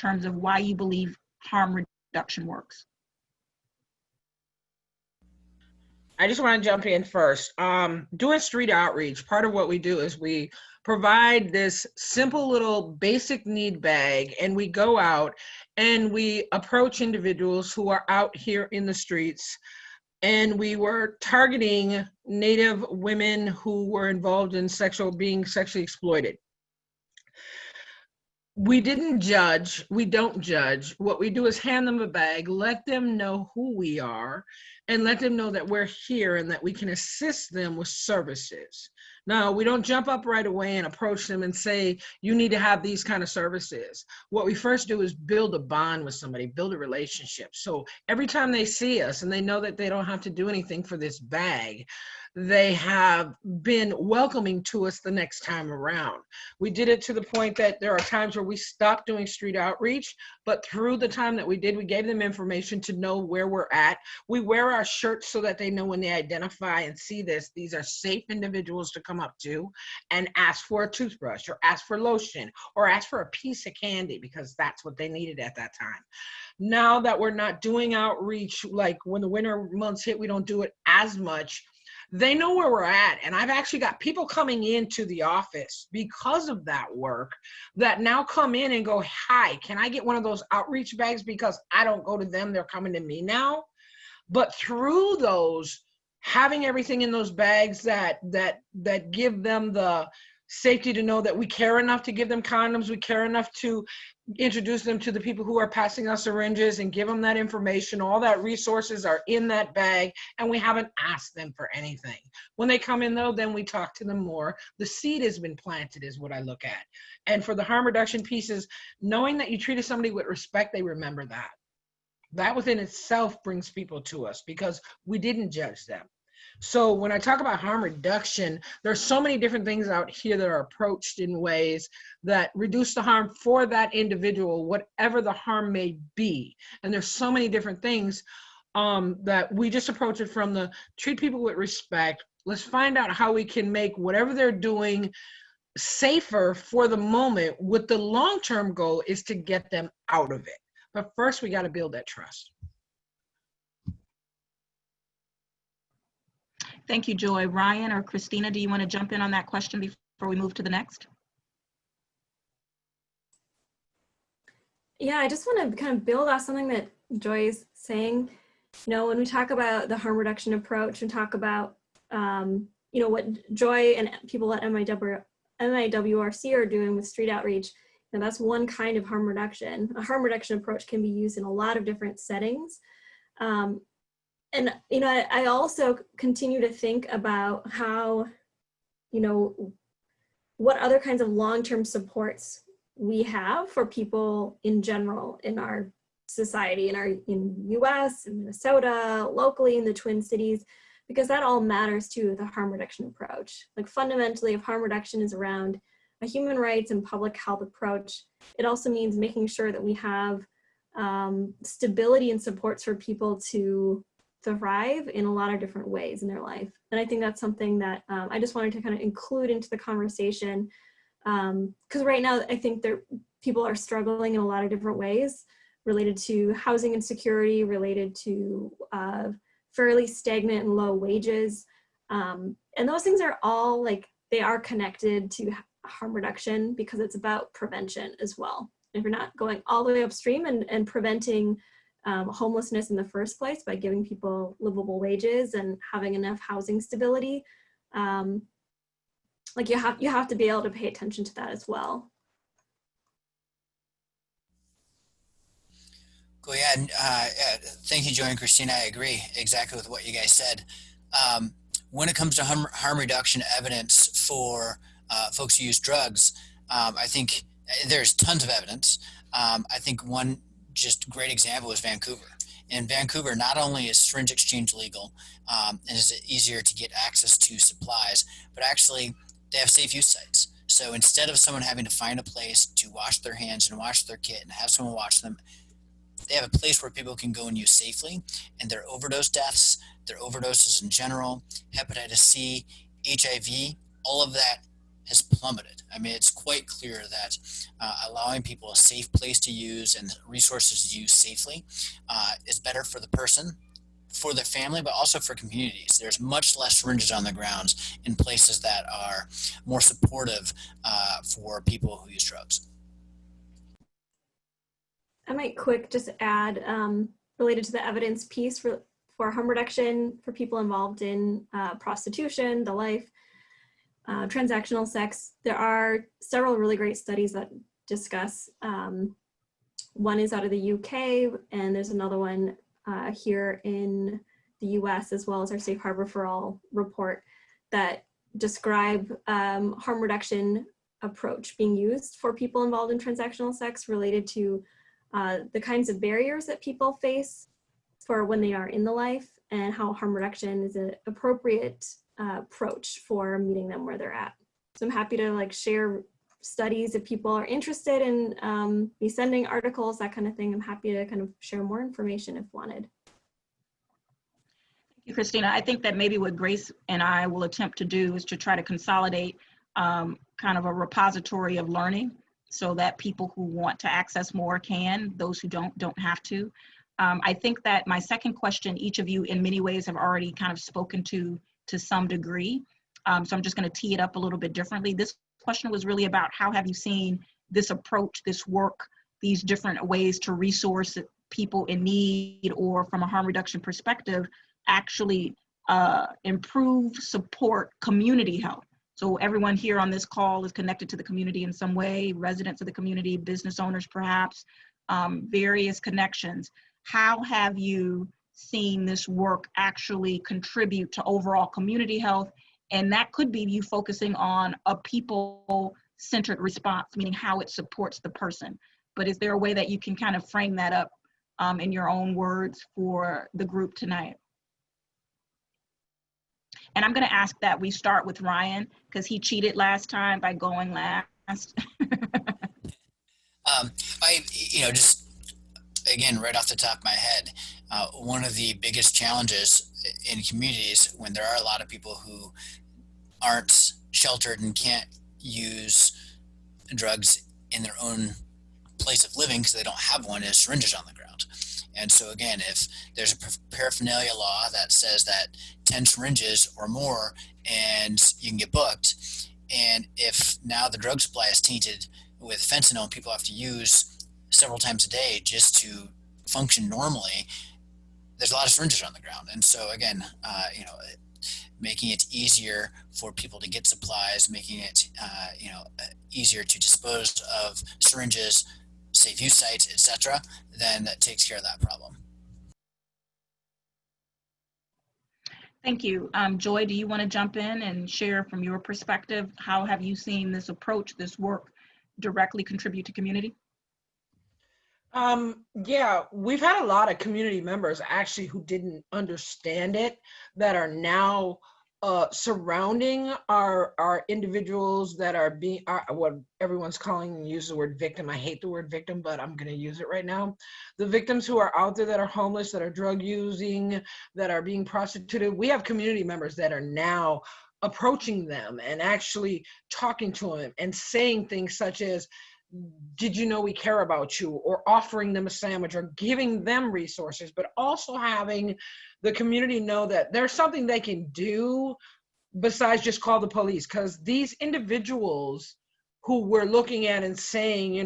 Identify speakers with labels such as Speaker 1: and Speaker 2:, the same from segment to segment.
Speaker 1: terms of why you believe harm reduction works.
Speaker 2: I just want to jump in first. Doing street outreach, part of what we do is we provide this simple little basic need bag, and we go out and we approach individuals who are out here in the streets. And we were targeting Native women who were involved in being sexually exploited. We didn't judge, we don't judge. What we do is hand them a bag, let them know who we are, and let them know that we're here and that we can assist them with services. Now, we don't jump up right away and approach them and say, you need to have these kind of services. What we first do is build a bond with somebody, build a relationship. So every time they see us and they know that they don't have to do anything for this bag, they have been welcoming to us the next time around. We did it to the point that there are times where we stopped doing street outreach, but through the time that we did, we gave them information to know where we're at. We wear our shirts so that they know when they identify and see this, these are safe individuals to come up to and ask for a toothbrush or ask for lotion or ask for a piece of candy because that's what they needed at that time. Now that we're not doing outreach, like when the winter months hit, we don't do it as much. They know where we're at. And I've actually got people coming into the office because of that work that now come in and go, hi, can I get one of those outreach bags? Because I don't go to them, they're coming to me now. But through those, having everything in those bags that give them the safety to know that we care enough to give them condoms, we care enough to introduce them to the people who are passing us syringes and give them that information. All that resources are in that bag, and we haven't asked them for anything. When they come in though, then we talk to them more. The seed has been planted is what I look at. And for the harm reduction pieces, knowing that you treated somebody with respect, they remember that. That within itself brings people to us because we didn't judge them. So when I talk about harm reduction, there's so many different things out here that are approached in ways that reduce the harm for that individual, whatever the harm may be. And there's so many different things that we just approach it from the treat people with respect. Let's find out how we can make whatever they're doing safer for the moment, with the long-term goal is to get them out of it. But first we got to build that trust.
Speaker 1: Thank you, Joy. Ryan or Christina, do you want to jump in on that question before we move to the next?
Speaker 3: Yeah, I just want to kind of build off something that Joy is saying. You know, when we talk about the harm reduction approach and talk about, you know, what Joy and people at MIWRC are doing with street outreach, and that's one kind of harm reduction. A harm reduction approach can be used in a lot of different settings. And, you know, I also continue to think about how, you know, what other kinds of long-term supports we have for people in general in our society, in US, in Minnesota, locally in the Twin Cities, because that all matters to the harm reduction approach. Like fundamentally, if harm reduction is around a human rights and public health approach, it also means making sure that we have stability and supports for people to thrive in a lot of different ways in their life. And I think that's something that I just wanted to kind of include into the conversation, because right now I think people are struggling in a lot of different ways related to housing insecurity, related to fairly stagnant and low wages. And those things are all they are connected to harm reduction because it's about prevention as well. If you're not going all the way upstream and preventing homelessness in the first place by giving people livable wages and having enough housing stability, you have to be able to pay attention to that as well.
Speaker 4: Cool, yeah, and thank you, Joy and Christina. I agree exactly with what you guys said. When it comes to harm reduction evidence for folks who use drugs, I think there's tons of evidence. I think one just great example is Vancouver. In Vancouver, not only is syringe exchange legal and is it easier to get access to supplies, but actually they have safe use sites. So instead of someone having to find a place to wash their hands and wash their kit and have someone watch them, they have a place where people can go and use safely. And their overdose deaths, their overdoses in general, hepatitis C, HIV, all of that has plummeted. I mean, it's quite clear that allowing people a safe place to use and resources to use safely is better for the person, for the family, but also for communities. There's much less syringes on the grounds in places that are more supportive for people who use drugs.
Speaker 3: I might quick just add, related to the evidence piece for harm reduction for people involved in prostitution, the life, transactional sex. There are several really great studies that discuss. One is out of the UK, and there's another one here in the US, as well as our Safe Harbor for All report, that describe harm reduction approach being used for people involved in transactional sex related to the kinds of barriers that people face for when they are in the life, and how harm reduction is an appropriate approach for meeting them where they're at. So I'm happy to like share studies if people are interested in be sending articles, that kind of thing. I'm happy to kind of share more information if wanted.
Speaker 1: Thank you, Christina. I think that maybe what Grace and I will attempt to do is to try to consolidate kind of a repository of learning so that people who want to access more can, those who don't have to. I think that my second question, each of you in many ways have already kind of spoken to some degree. So I'm just going to tee it up a little bit differently. This question was really about how have you seen this approach, this work, these different ways to resource people in need or from a harm reduction perspective actually improve, support community health. So everyone here on this call is connected to the community in some way, residents of the community, business owners perhaps, various connections. How have you seen this work actually contribute to overall community health? And that could be you focusing on a people-centered response, meaning how it supports the person. But is there a way that you can kind of frame that up in your own words for the group tonight? And I'm going to ask that we start with Ryan, because he cheated last time by going last.
Speaker 4: Just again, right off the top of my head, one of the biggest challenges in communities when there are a lot of people who aren't sheltered and can't use drugs in their own place of living because they don't have one is syringes on the ground. And so again, if there's a paraphernalia law that says that 10 syringes or more and you can get booked, and if now the drug supply is tainted with fentanyl and people have to use several times a day just to function normally, there's a lot of syringes on the ground. And so again, making it easier for people to get supplies, making it easier to dispose of syringes, safe use sites, etc., then that takes care of that problem.
Speaker 1: Thank you. Joy, do you want to jump in and share from your perspective, how have you seen this approach, this work directly contribute to community?
Speaker 2: Yeah, we've had a lot of community members actually who didn't understand it that are now surrounding our individuals that are being what everyone's calling, use the word victim. I hate the word victim, but I'm going to use it right now. The victims who are out there that are homeless, that are drug using, that are being prostituted. We have community members that are now approaching them and actually talking to them and saying things such as, did you know we care about you, or offering them a sandwich or giving them resources, but also having the community know that there's something they can do besides just call the police. Because these individuals who we're looking at and saying,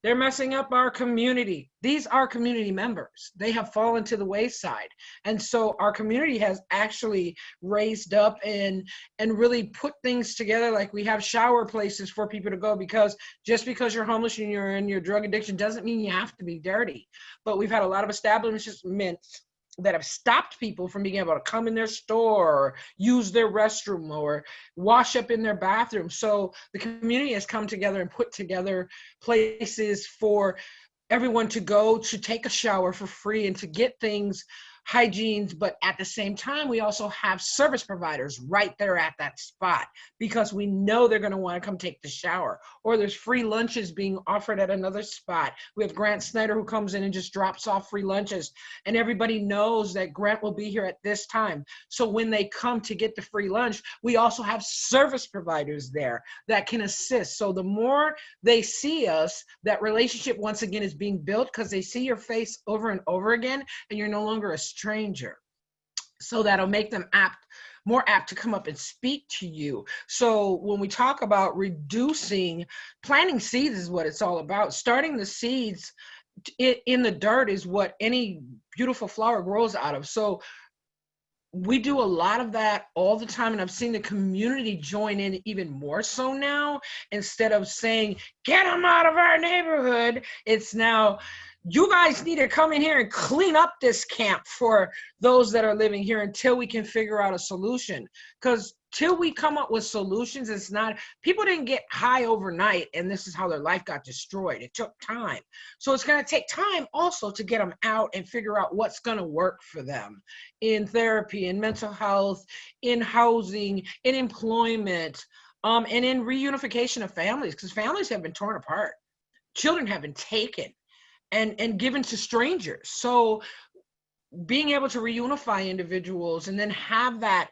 Speaker 2: they're messing up our community, these are community members. They have fallen to the wayside. And so our community has actually raised up and really put things together. Like we have shower places for people to go, because just because you're homeless and you're in your drug addiction doesn't mean you have to be dirty. But we've had a lot of establishments that have stopped people from being able to come in their store or use their restroom or wash up in their bathroom. So the community has come together and put together places for everyone to go to take a shower for free and to get things hygienes, but at the same time, we also have service providers right there at that spot because we know they're going to want to come take the shower. Or there's free lunches being offered at another spot. We have Grant Snyder who comes in and just drops off free lunches, and everybody knows that Grant will be here at this time. So when they come to get the free lunch, we also have service providers there that can assist. So the more they see us, that relationship once again is being built because they see your face over and over again, and you're no longer a stranger. So that'll make them more apt to come up and speak to you. So when we talk about planting seeds is what it's all about. Starting the seeds in the dirt is what any beautiful flower grows out of. So we do a lot of that all the time, and I've seen the community join in even more so now. Instead of saying, get them out of our neighborhood, it's now, you guys need to come in here and clean up this camp for those that are living here until we can figure out a solution. Because till we come up with solutions, it's not, people didn't get high overnight and this is how their life got destroyed. It took time. So it's going to take time also to get them out and figure out what's going to work for them in therapy, in mental health, in housing, in employment, and in reunification of families, because families have been torn apart. Children have been taken and given to strangers. So being able to reunify individuals and then have that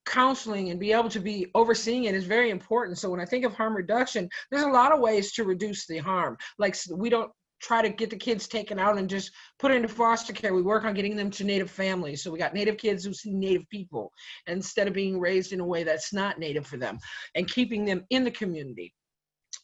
Speaker 2: counseling and be able to be overseeing it is very important. So when I think of harm reduction, there's a lot of ways to reduce the harm. Like, we don't try to get the kids taken out and just put into foster care. We work on getting them to Native families. So we got Native kids who see Native people instead of being raised in a way that's not Native for them, and keeping them in the community.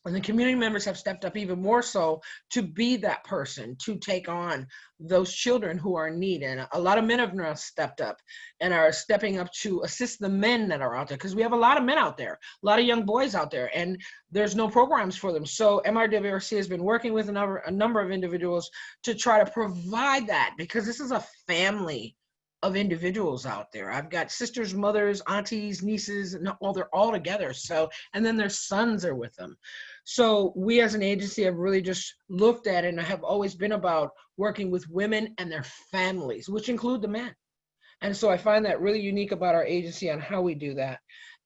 Speaker 2: And the community members have stepped up even more so to be that person, to take on those children who are in need. And a lot of men have now stepped up and are stepping up to assist the men that are out there, because we have a lot of men out there, a lot of young boys out there, and there's no programs for them. So MRWRC has been working with a number of individuals to try to provide that, because this is a family of individuals out there. I've got sisters, mothers, aunties, nieces, and they're all together. So, and then their sons are with them. So we as an agency have really just looked at it and have always been about working with women and their families, which include the men. And so I find that really unique about our agency on how we do that.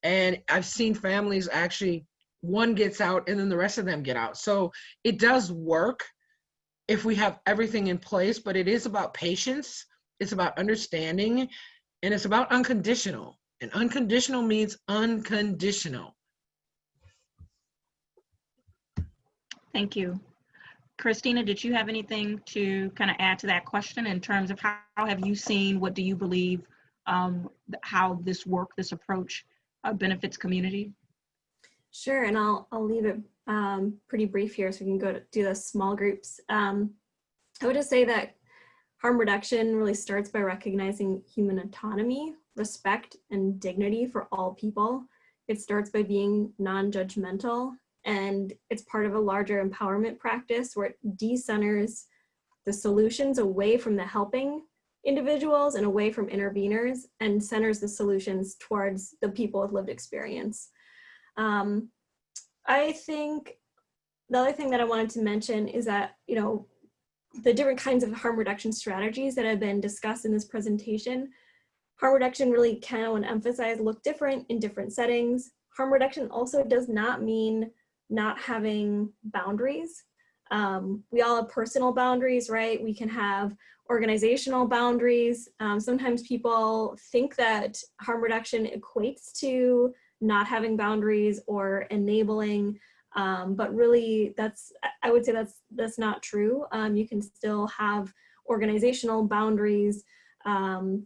Speaker 2: And I've seen families actually, one gets out and then the rest of them get out. So it does work if we have everything in place, but it is about patience. It's about understanding, and it's about unconditional. And unconditional means unconditional.
Speaker 1: Thank you. Christina, did you have anything to kind of add to that question in terms of how have you seen, what do you believe, how this approach benefits community?
Speaker 3: Sure, and I'll leave it pretty brief here so we can go to do the small groups. I would just say that harm reduction really starts by recognizing human autonomy, respect, and dignity for all people. It starts by being non-judgmental, and it's part of a larger empowerment practice where it decenters the solutions away from the helping individuals and away from interveners, and centers the solutions towards the people with lived experience. I think the other thing that I wanted to mention is that, the different kinds of harm reduction strategies that have been discussed in this presentation, harm reduction really can, I want to emphasize, look different in different settings. Harm reduction also does not mean not having boundaries. We all have personal boundaries, right? We can have organizational boundaries. Sometimes people think that harm reduction equates to not having boundaries or enabling, but really I would say that's not true. You can still have organizational boundaries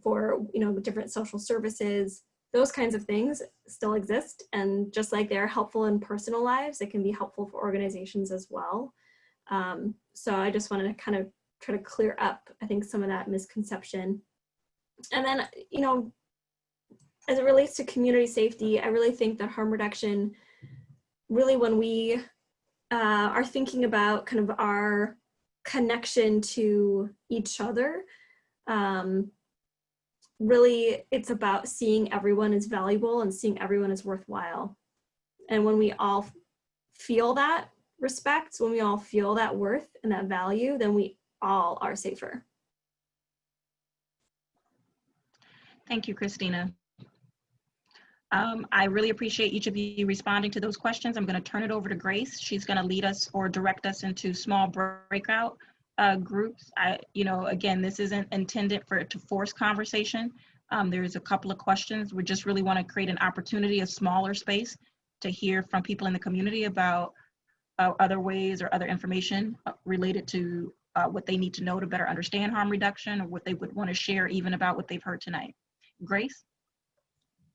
Speaker 3: for different social services. Those kinds of things still exist, and just like they're helpful in personal lives, it can be helpful for organizations as well. So I just wanted to kind of try to clear up, I think, some of that misconception. And then, as it relates to community safety, I really think that harm reduction, really when we are thinking about kind of our connection to each other, really it's about seeing everyone as valuable and seeing everyone as worthwhile. And when we all feel that respect, when we all feel that worth and that value, then we all are safer.
Speaker 1: Thank you, Christina. I really appreciate each of you responding to those questions. I'm going to turn it over to Grace. She's going to lead us or direct us into small breakout groups. Again, this isn't intended to force conversation. There's a couple of questions. We just really want to create an opportunity, a smaller space to hear from people in the community about other ways or other information related to what they need to know to better understand harm reduction, or what they would want to share even about what they've heard tonight. Grace?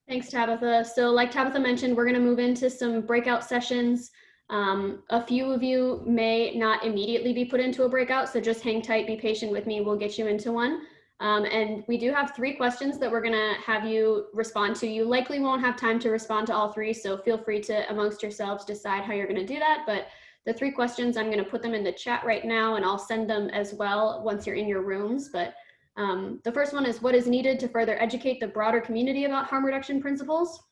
Speaker 5: Thanks, Tabitha. So like Tabitha mentioned, we're going to move into some breakout sessions. A few of you may not immediately be put into a breakout, so just hang tight, be patient with me. We'll get you into one. And we do have 3 questions that we're going to have you respond to. You likely won't have time to respond to all 3, so feel free to, amongst yourselves, decide how you're going to do that. But the 3 questions, I'm going to put them in the chat right now, and I'll send them as well once you're in your rooms. But the first one is, what is needed to further educate the broader community about harm reduction principles?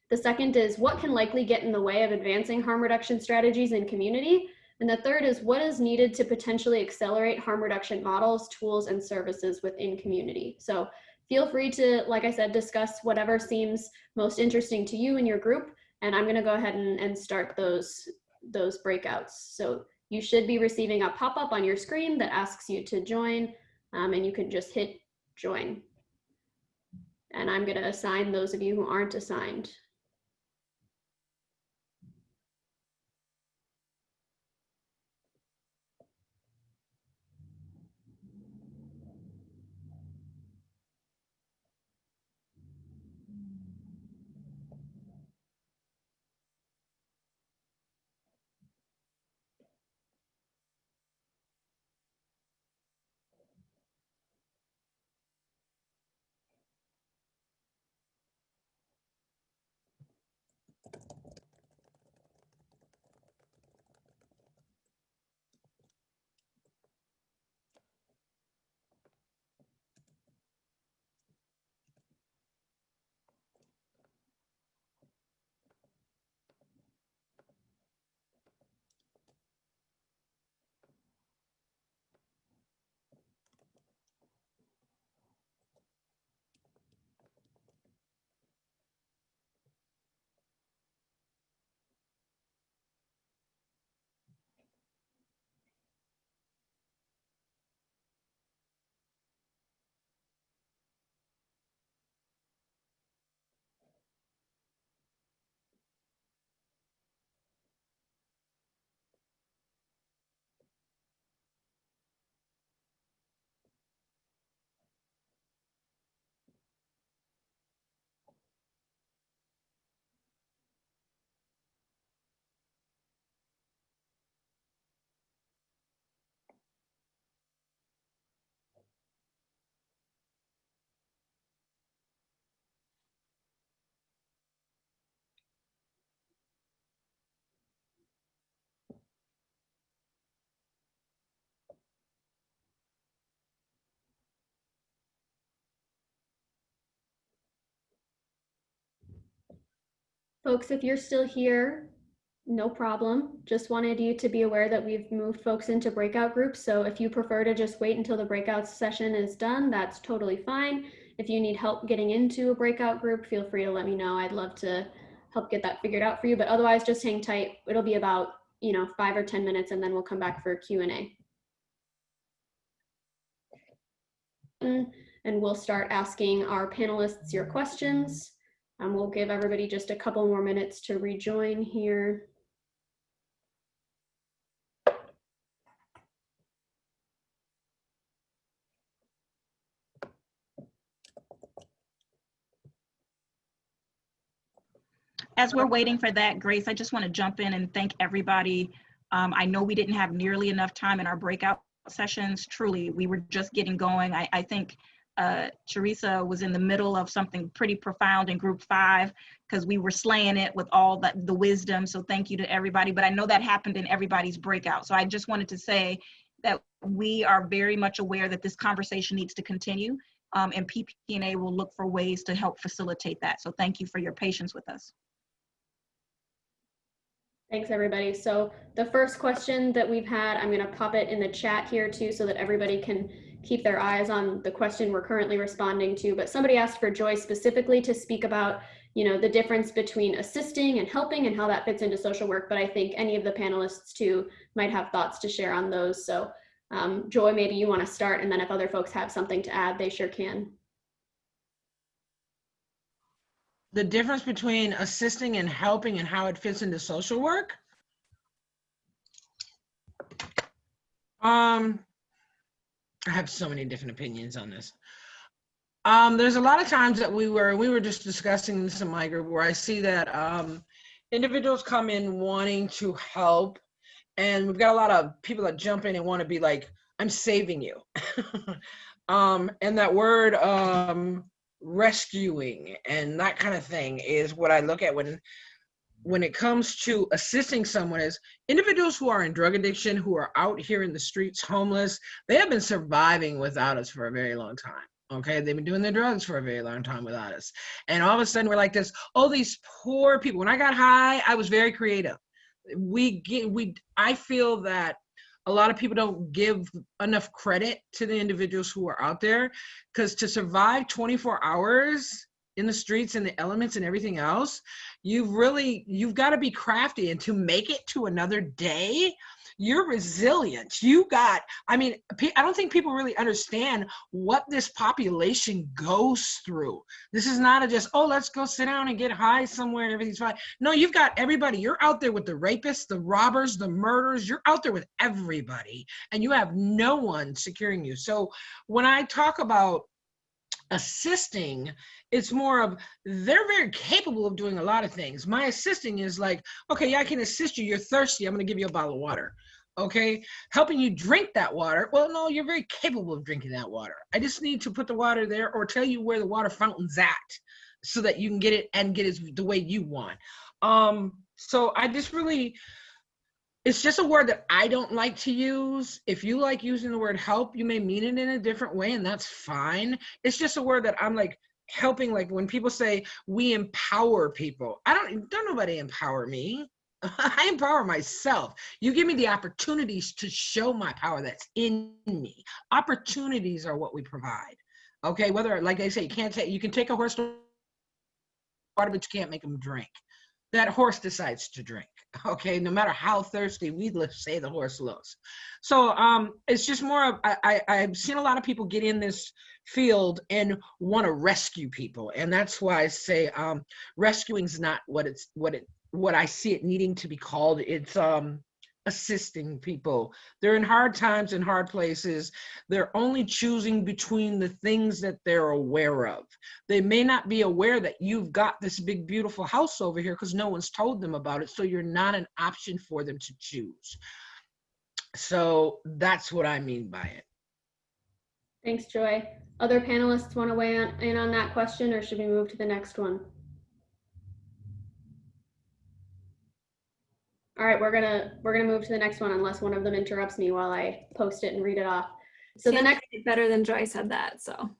Speaker 5: The second is, what can likely get in the way of advancing harm reduction strategies in community? And the third is, what is needed to potentially accelerate harm reduction models, tools, and services within community? So feel free to, like I said, discuss whatever seems most interesting to you and your group. And I'm going to go ahead and start those breakouts. So you should be receiving a pop-up on your screen that asks you to join. And you can just hit join. And I'm going to assign those of you who aren't assigned. Folks, if you're still here, no problem. Just wanted you to be aware that we've moved folks into breakout groups. So if you prefer to just wait until the breakout session is done, that's totally fine. If you need help getting into a breakout group, feel free to let me know. I'd love to help get that figured out for you, but otherwise just hang tight. It'll be about 5 or 10 minutes, and then we'll come back for Q&A. And we'll start asking our panelists your questions. We'll give everybody just a couple more minutes to rejoin here.
Speaker 1: As we're waiting for that, Grace, I just want to jump in and thank everybody. I know we didn't have nearly enough time in our breakout sessions. Truly, we were just getting going. I think Teresa was in the middle of something pretty profound in group 5, because we were slaying it with all the wisdom. So thank you to everybody. But I know that happened in everybody's breakout. So I just wanted to say that we are very much aware that this conversation needs to continue, and PPNA will look for ways to help facilitate that. So thank you for your patience with us.
Speaker 5: Thanks, everybody. So the first question that we've had, I'm going to pop it in the chat here too, so that everybody can keep their eyes on the question we're currently responding to. But somebody asked for Joy specifically to speak about, you know, the difference between assisting and helping and how that fits into social work. But I think any of the panelists too might have thoughts to share on those. So Joy, maybe you want to start, and then if other folks have something to add, they sure can.
Speaker 2: The difference between assisting and helping and how it fits into social work. I have so many different opinions on this. There's a lot of times that we were just discussing this in my group where I see that individuals come in wanting to help, and we've got a lot of people that jump in and want to be like, I'm saving you. And that word rescuing and that kind of thing is what I look at when it comes to assisting someone. Is individuals who are in drug addiction, who are out here in the streets homeless, they have been surviving without us for a very long time. Okay, they've been doing their drugs for a very long time without us. And all of a sudden we're like this, oh, these poor people. When I got high, I was very creative. I feel that a lot of people don't give enough credit to the individuals who are out there, because to survive 24 hours in the streets and the elements and everything else, you've got to be crafty. And to make it to another day, you're resilient. I don't think people really understand what this population goes through. This is not just, oh, let's go sit down and get high somewhere and everything's fine. No, you've got everybody. You're out there with the rapists, the robbers, the murderers. You're out there with everybody, and you have no one securing you. So when I talk about assisting, it's more of, they're very capable of doing a lot of things. My assisting is like, okay, yeah, I can assist you. You're thirsty. I'm going to give you a bottle of water. Okay, helping you drink that water. Well, no, you're very capable of drinking that water. I just need to put the water there or tell you where the water fountain's at so that you can get it and get it the way you want. So I just really, it's just a word that I don't like to use. If you like using the word help, you may mean it in a different way, and that's fine. It's just a word that I'm like, helping, like when people say we empower people, don't nobody empower me. I empower myself. You give me the opportunities to show my power that's in me. Opportunities are what we provide. Okay, whether, like I say, you can take a horse to water, but you can't make them drink. That horse decides to drink. Okay, no matter how thirsty, we say the horse looks. So it's just more of, I've seen a lot of people get in this field and want to rescue people, and that's why I say rescuing is not what I see it needing to be called. It's assisting people. They're in hard times and hard places. They're only choosing between the things that they're aware of. They may not be aware that you've got this big, beautiful house over here because no one's told them about it. So you're not an option for them to choose. So that's what I mean by it.
Speaker 5: Thanks, Joy. Other panelists want to weigh in on that question, or should we move to the next one? All right, we're gonna move to the next one unless one of them interrupts me while I post it and read it off. So the next,
Speaker 3: better than Joy said that. So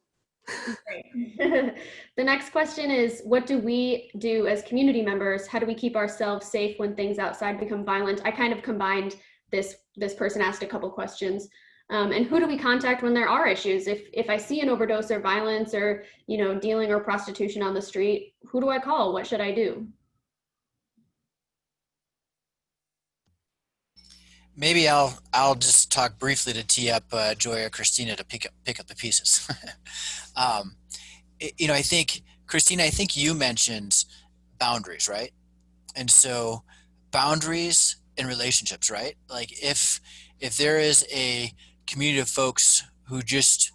Speaker 5: the next question is, what do we do as community members? How do we keep ourselves safe when things outside become violent? I kind of combined this person asked a couple questions. And who do we contact when there are issues? If I see an overdose or violence or, you know, dealing or prostitution on the street, who do I call? What should I do?
Speaker 4: Maybe I'll just talk briefly to tee up Joy or Christina to pick up the pieces. You know, I think, Christina, I think you mentioned boundaries, right? And so boundaries in relationships, right? Like if there is a community of folks who just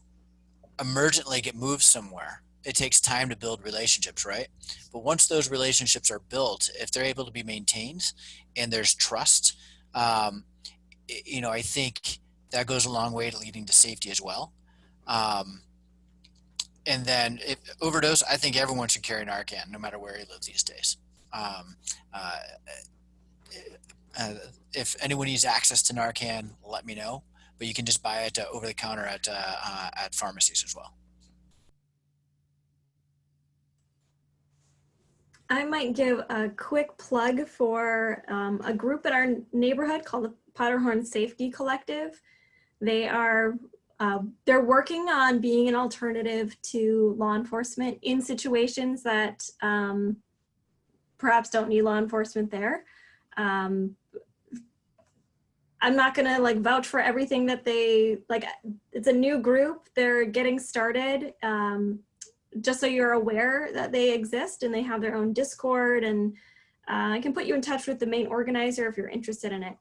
Speaker 4: emergently get moved somewhere, it takes time to build relationships, right? But once those relationships are built, if they're able to be maintained and there's trust, you know, I think that goes a long way to leading to safety as well. And then overdose, I think everyone should carry Narcan no matter where you live these days. If anyone needs access to Narcan, let me know, but you can just buy it over the counter at pharmacies as well.
Speaker 3: I might give a quick plug for a group in our neighborhood called the Potterhorn Safety Collective. They are they're working on being an alternative to law enforcement in situations that perhaps don't need law enforcement there. I'm not gonna like vouch for everything that they, like, it's a new group, they're getting started. Just so you're aware that they exist and they have their own Discord, and I can put you in touch with the main organizer if you're interested in it.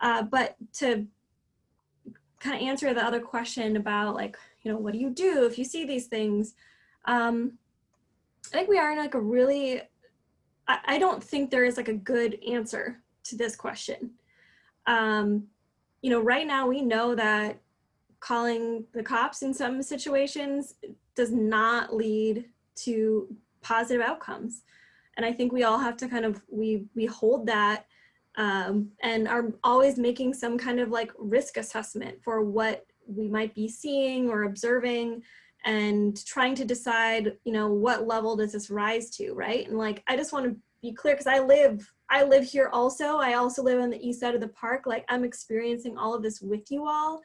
Speaker 3: But to kind of answer the other question about, like, you know, what do you do if you see these things? I think we are in like a really, I don't think there is like a good answer to this question. You know, right now we know that calling the cops in some situations does not lead to positive outcomes. And I think we all have to kind of, we hold that and are always making some kind of like risk assessment for what we might be seeing or observing, and trying to decide, you know, what level does this rise to, right? And like, I just want to be clear, because I live here also. I also live on the east side of the park. Like, I'm experiencing all of this with you all.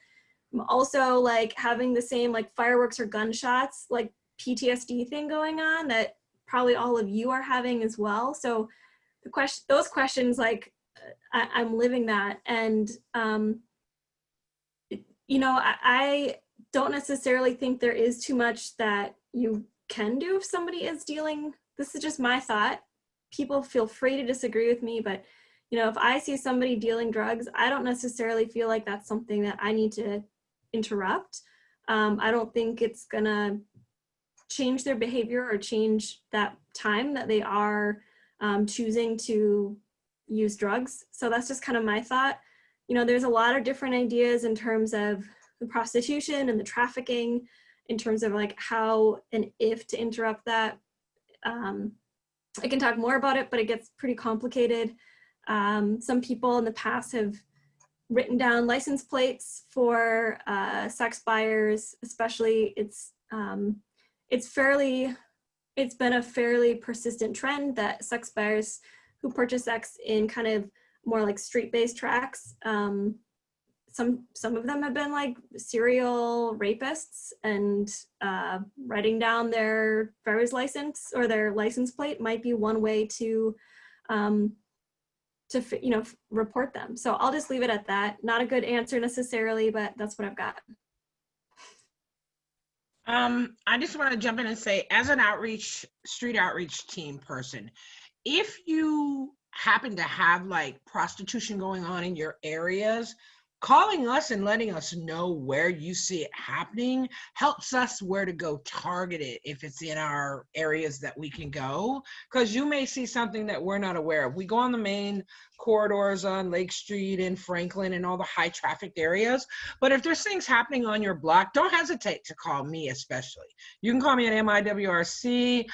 Speaker 3: I'm also like having the same like fireworks or gunshots, like PTSD thing going on that probably all of you are having as well. So those questions, like, I'm living that. And, you know, I don't necessarily think there is too much that you can do if somebody is dealing, this is just my thought. People feel free to disagree with me, but, you know, if I see somebody dealing drugs, I don't necessarily feel like that's something that I need to interrupt. I don't think it's gonna change their behavior or change that time that they are choosing to use drugs. So that's just kind of my thought. You know, there's a lot of different ideas in terms of the prostitution and the trafficking, in terms of like how and if to interrupt that. I can talk more about it, but it gets pretty complicated. Some people in the past have written down license plates for sex buyers, especially. It's been a fairly persistent trend that sex buyers who purchase sex in kind of more like street-based tracks, some of them have been like serial rapists, and writing down their driver's license or their license plate might be one way to you know, report them. So I'll just leave it at that. Not a good answer necessarily, but that's what I've got.
Speaker 2: I just want to jump in and say, as an street outreach team person, if you happen to have like prostitution going on in your areas, calling us and letting us know where you see it happening helps us where to go target it if it's in our areas that we can go, because you may see something that we're not aware of. We go on the main corridors on Lake Street and Franklin and all the high trafficked areas, but if there's things happening on your block, don't hesitate to call me. Especially, you can call me at MIWRC.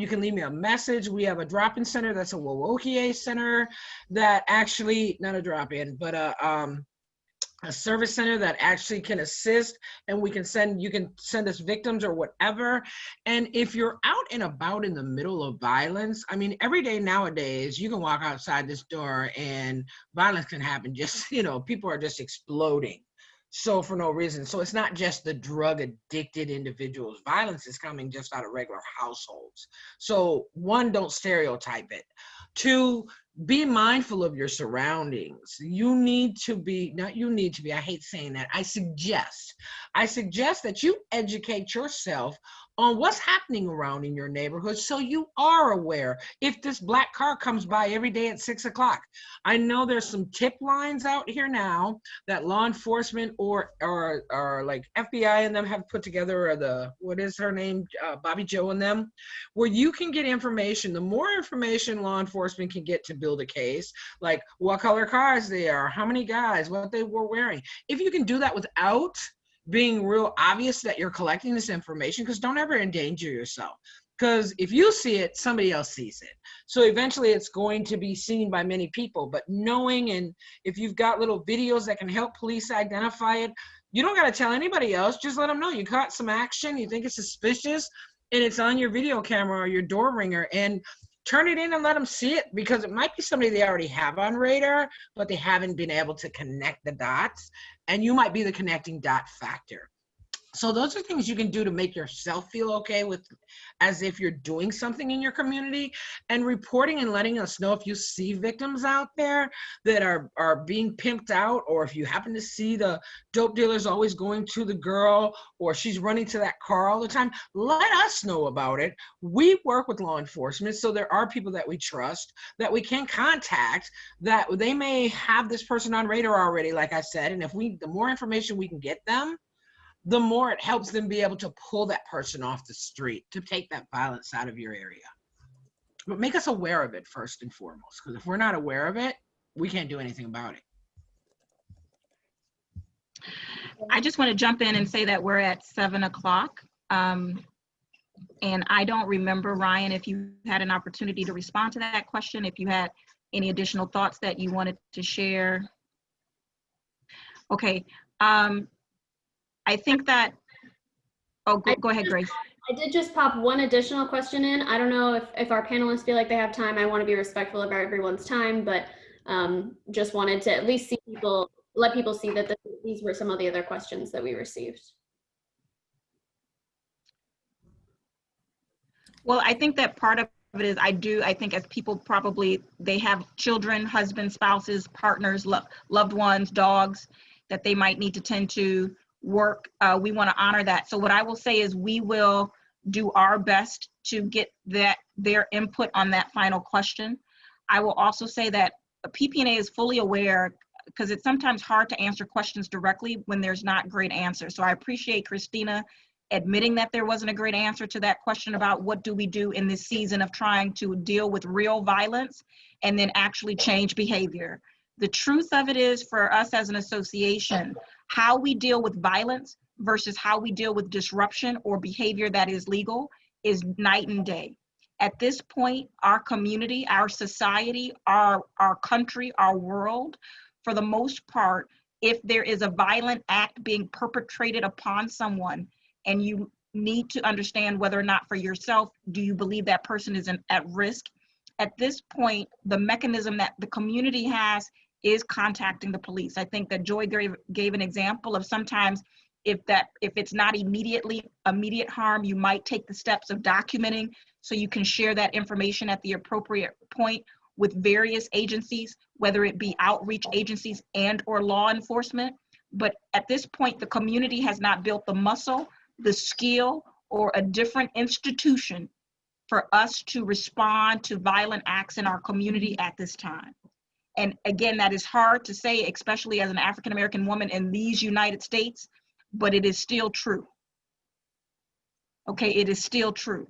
Speaker 2: You can leave me a message. We have a drop-in center that's a Wowokie center that actually, not a drop-in, but a service center that actually can assist, and you can send us victims or whatever. And if you're out and about in the middle of violence, I mean, every day nowadays, you can walk outside this door and violence can happen. Just, you know, people are just exploding. So for no reason. So it's not just the drug addicted individuals. Violence is coming just out of regular households. So one, don't stereotype it. Two, be mindful of your surroundings. I hate saying that. I suggest that you educate yourself on what's happening around in your neighborhood, so you are aware if this black car comes by every day at 6 o'clock. I know there's some tip lines out here now that law enforcement or like FBI and them have put together, or what is her name, Bobby Joe and them, where you can get information. The more information law enforcement can get to build a case, like what color cars they are, how many guys, what they were wearing. If you can do that without being real obvious that you're collecting this information, because don't ever endanger yourself. Because if you see it, somebody else sees it. So eventually it's going to be seen by many people. But knowing, and if you've got little videos that can help police identify it, you don't got to tell anybody else. Just let them know you caught some action, you think it's suspicious, and it's on your video camera or your door ringer. And turn it in and let them see it, because it might be somebody they already have on radar, but they haven't been able to connect the dots, and you might be the connecting dot factor. So those are things you can do to make yourself feel okay with, as if you're doing something in your community, and reporting and letting us know if you see victims out there that are being pimped out, or if you happen to see the dope dealers always going to the girl, or she's running to that car all the time. Let us know about it. We work with law enforcement, so there are people that we trust that we can contact, that they may have this person on radar already, like I said, and if the more information we can get them, the more it helps them be able to pull that person off the street, to take that violence out of your area. But make us aware of it first and foremost, because if we're not aware of it, we can't do anything about it.
Speaker 1: I just want to jump in and say that we're at 7 o'clock. And I don't remember, Ryan, if you had an opportunity to respond to that question, if you had any additional thoughts that you wanted to share. Okay. I think that, oh, go ahead, Grace.
Speaker 5: I did just pop one additional question in. I don't know if our panelists feel like they have time. I want to be respectful of everyone's time, but just wanted to at least let people see that these were some of the other questions that we received.
Speaker 1: Well, I think that part of it is I think as people probably, they have children, husbands, spouses, partners, loved ones, dogs that they might need to tend to, work. We want to honor that. So what I will say is we will do our best to get their input on that final question. I will also say that PPNA is fully aware, because it's sometimes hard to answer questions directly when there's not great answers. So I appreciate Christina admitting that there wasn't a great answer to that question about what do we do in this season of trying to deal with real violence and then actually change behavior. The truth of it is, for us as an association, how we deal with violence versus how we deal with disruption or behavior that is legal is night and day. At this point, our community, our society, our country, our world, for the most part, if there is a violent act being perpetrated upon someone and you need to understand whether or not for yourself, do you believe that person is at risk? At this point, the mechanism that the community has is contacting the police. I think that Joy gave an example of sometimes if it's not immediate harm, you might take the steps of documenting so you can share that information at the appropriate point with various agencies, whether it be outreach agencies and or law enforcement. But at this point, the community has not built the muscle, the skill, or a different institution for us to respond to violent acts in our community at this time. And again, that is hard to say, especially as an African-American woman in these United States, but it is still true. Okay, it is still true.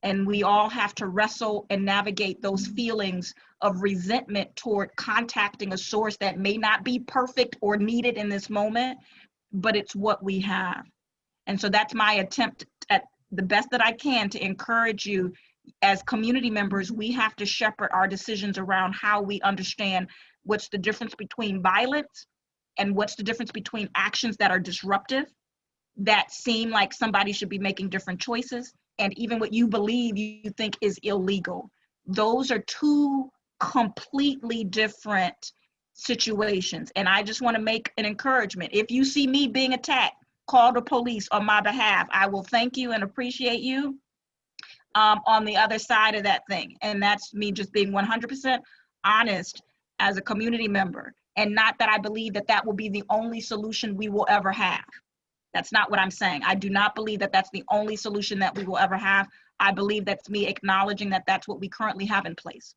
Speaker 1: And we all have to wrestle and navigate those feelings of resentment toward contacting a source that may not be perfect or needed in this moment, but it's what we have. And so that's my attempt at the best that I can to encourage you. As community members, we have to shepherd our decisions around how we understand what's the difference between violence and what's the difference between actions that are disruptive, that seem like somebody should be making different choices, and even what you believe you think is illegal. Those are two completely different situations. And I just want to make an encouragement. If you see me being attacked, call the police on my behalf. I will thank you and appreciate you. On the other side of that thing. And that's me just being 100% honest as a community member. And not that I believe that that will be the only solution we will ever have. That's not what I'm saying. I do not believe that that's the only solution that we will ever have. I believe that's me acknowledging that that's what we currently have in place.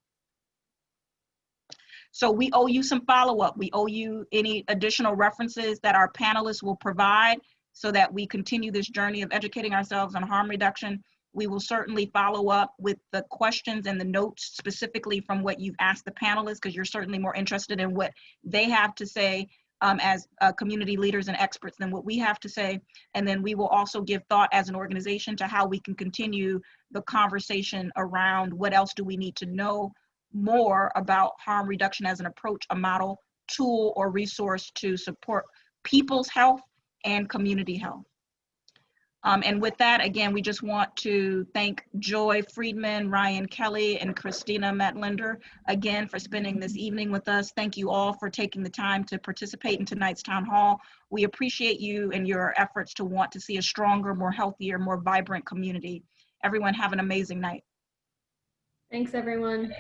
Speaker 1: So we owe you some follow-up. We owe you any additional references that our panelists will provide so that we continue this journey of educating ourselves on harm reduction. We will certainly follow up with the questions and the notes specifically from what you've asked the panelists, because you're certainly more interested in what they have to say as community leaders and experts than what we have to say. And then we will also give thought as an organization to how we can continue the conversation around what else do we need to know more about harm reduction as an approach, a model, tool, or resource to support people's health and community health. And with that, again, we just want to thank Joy Friedman, Ryan Kelly, and Christina Metlinder again for spending this evening with us. Thank you all for taking the time to participate in tonight's town hall. We appreciate you and your efforts to want to see a stronger, more healthier, more vibrant community. Everyone have an amazing night.
Speaker 5: Thanks, everyone.